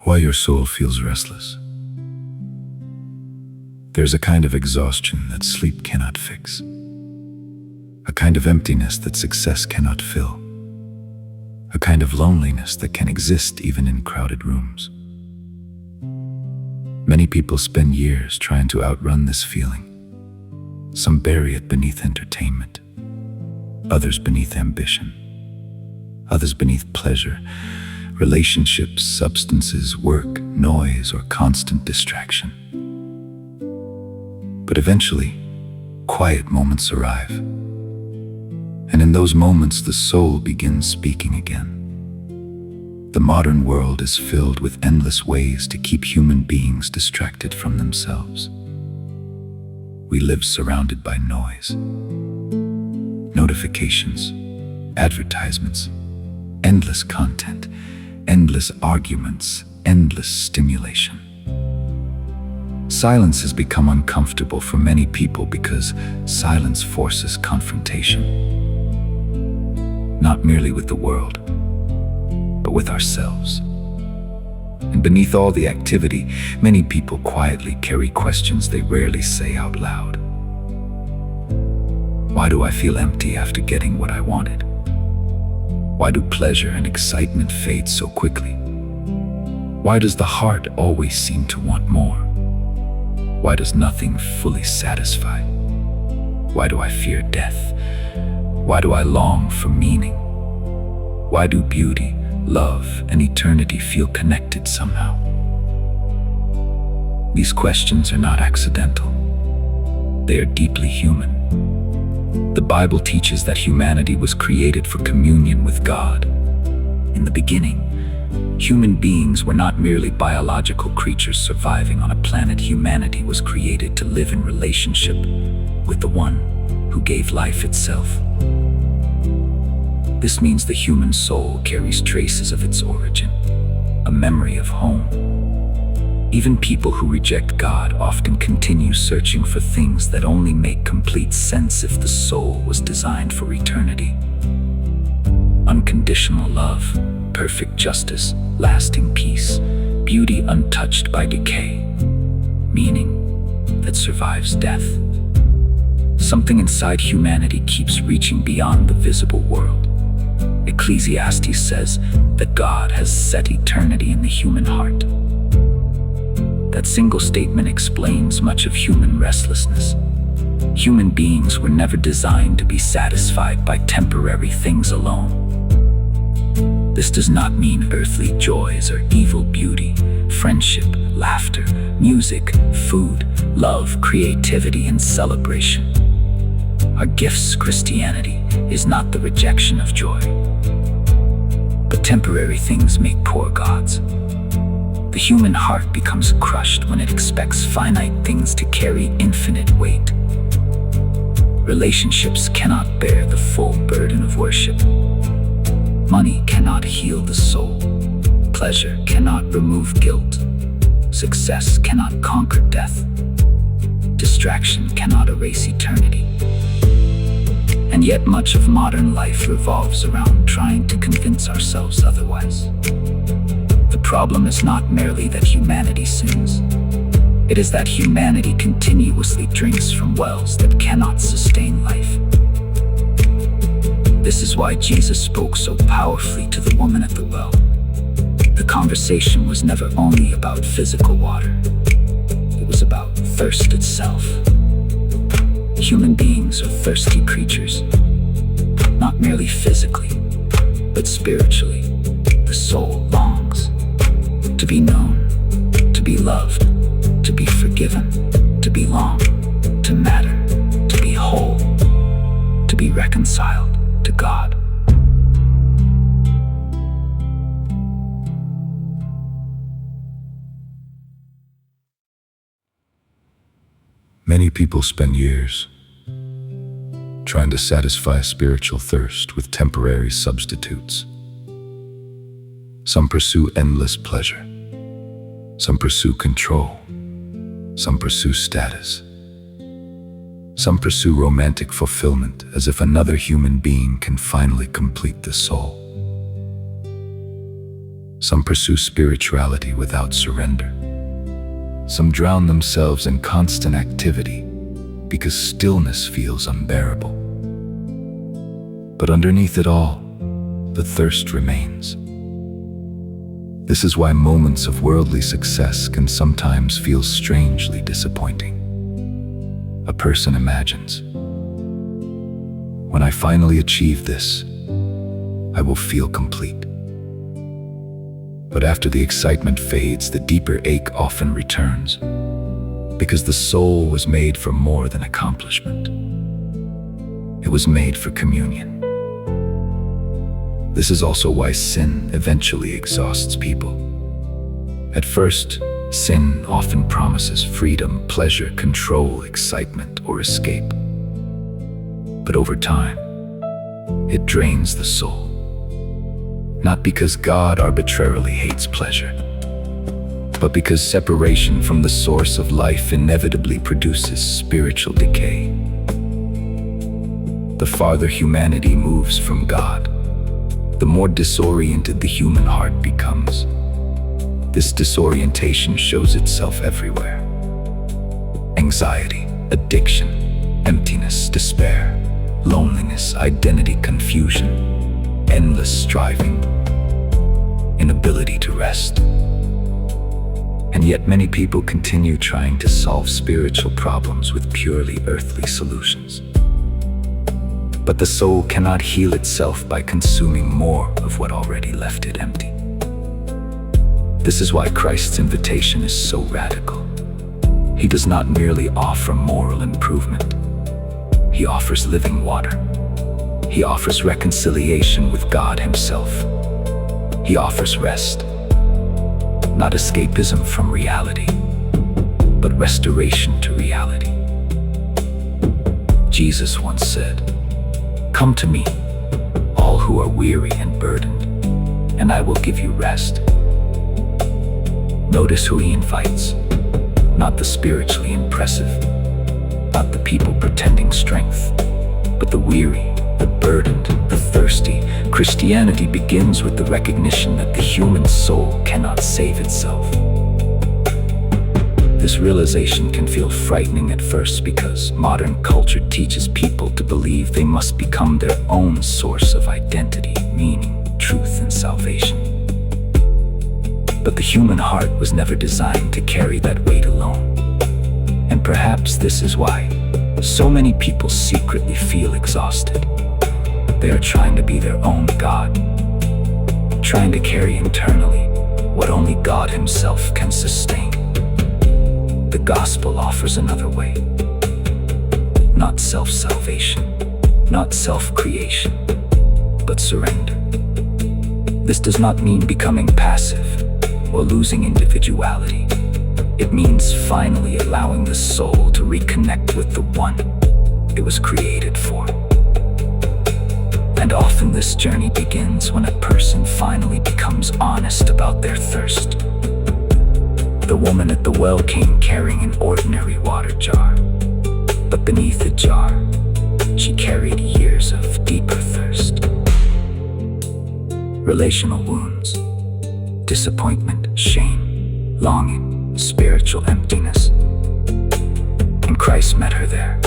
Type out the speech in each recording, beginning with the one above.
Why your soul feels restless. There's a kind of exhaustion that sleep cannot fix, a kind of emptiness that success cannot fill, a kind of loneliness that can exist even in crowded rooms. Many people spend years trying to outrun this feeling. Some bury it beneath entertainment, others beneath ambition, others beneath pleasure, relationships, substances, work, noise, or constant distraction. But eventually, quiet moments arrive. And in those moments, the soul begins speaking again. The modern world is filled with endless ways to keep human beings distracted from themselves. We live surrounded by noise, notifications, advertisements, endless content, endless arguments, endless stimulation. Silence has become uncomfortable for many people because silence forces confrontation. Not merely with the world, but with ourselves. And beneath all the activity, many people quietly carry questions they rarely say out loud. Why do I feel empty after getting what I wanted? Why do pleasure and excitement fade so quickly? Why does the heart always seem to want more? Why does nothing fully satisfy? Why do I fear death? Why do I long for meaning? Why do beauty, love, and eternity feel connected somehow? These questions are not accidental. They are deeply human. The Bible teaches that humanity was created for communion with God. In the beginning, human beings were not merely biological creatures surviving on a planet. Humanity was created to live in relationship with the one who gave life itself. This means the human soul carries traces of its origin, a memory of home. Even people who reject God often continue searching for things that only make complete sense if the soul was designed for eternity. Unconditional love, perfect justice, lasting peace, beauty untouched by decay, meaning that survives death. Something inside humanity keeps reaching beyond the visible world. Ecclesiastes says that God has set eternity in the human heart. That single statement explains much of human restlessness. Human beings were never designed to be satisfied by temporary things alone. This does not mean earthly joys or evil beauty, friendship, laughter, music, food, love, creativity, and celebration. Our gifts, Christianity, is not the rejection of joy. But temporary things make poor gods. The human heart becomes crushed when it expects finite things to carry infinite weight. Relationships cannot bear the full burden of worship. Money cannot heal the soul. Pleasure cannot remove guilt. Success cannot conquer death. Distraction cannot erase eternity. And yet much of modern life revolves around trying to convince ourselves otherwise. The problem is not merely that humanity sins. It is that humanity continuously drinks from wells that cannot sustain life. This is why Jesus spoke so powerfully to the woman at the well. The conversation was never only about physical water. It was about thirst itself. Human beings are thirsty creatures, not merely physically, but spiritually. The soul longs to be known, to be loved, to be forgiven, to belong, to matter, to be whole, to be reconciled to God. Many people spend years trying to satisfy spiritual thirst with temporary substitutes. Some pursue endless pleasure. Some pursue control. Some pursue status. Some pursue romantic fulfillment as if another human being can finally complete the soul. Some pursue spirituality without surrender. Some drown themselves in constant activity because stillness feels unbearable. But underneath it all, the thirst remains. This is why moments of worldly success can sometimes feel strangely disappointing. A person imagines, when I finally achieve this, I will feel complete. But after the excitement fades, the deeper ache often returns, because the soul was made for more than accomplishment. It was made for communion. This is also why sin eventually exhausts people. At first, sin often promises freedom, pleasure, control, excitement, or escape. But over time, it drains the soul. Not because God arbitrarily hates pleasure, but because separation from the source of life inevitably produces spiritual decay. The farther humanity moves from God, the more disoriented the human heart becomes. This disorientation shows itself everywhere. Anxiety, addiction, emptiness, despair, loneliness, identity confusion, endless striving, inability to rest. And yet many people continue trying to solve spiritual problems with purely earthly solutions. But the soul cannot heal itself by consuming more of what already left it empty. This is why Christ's invitation is so radical. He does not merely offer moral improvement. He offers living water. He offers reconciliation with God Himself. He offers rest, not escapism from reality, but restoration to reality. Jesus once said, "Come to me, all who are weary and burdened, and I will give you rest." Notice who He invites, not the spiritually impressive, not the people pretending strength, but the weary, the burdened, the thirsty. Christianity begins with the recognition that the human soul cannot save itself. This realization can feel frightening at first because modern culture teaches people to believe they must become their own source of identity, meaning, truth, and salvation. But the human heart was never designed to carry that weight alone. And perhaps this is why so many people secretly feel exhausted. They are trying to be their own God, trying to carry internally what only God Himself can sustain. The gospel offers another way. Not self-salvation, not self-creation, but surrender. This does not mean becoming passive or losing individuality. It means finally allowing the soul to reconnect with the one it was created for. And often this journey begins when a person finally becomes honest about their thirst. The woman at the well came carrying an ordinary water jar, but beneath the jar, she carried years of deeper thirst. Relational wounds, disappointment, shame, longing, spiritual emptiness. And Christ met her there,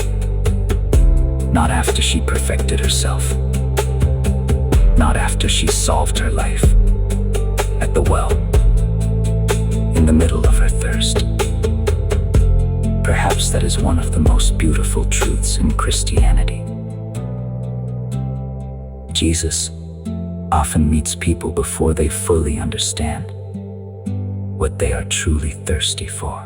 not after she perfected herself, not after she solved her life, at the well, in the middle of her thirst. Perhaps that is one of the most beautiful truths in Christianity. Jesus often meets people before they fully understand what they are truly thirsty for.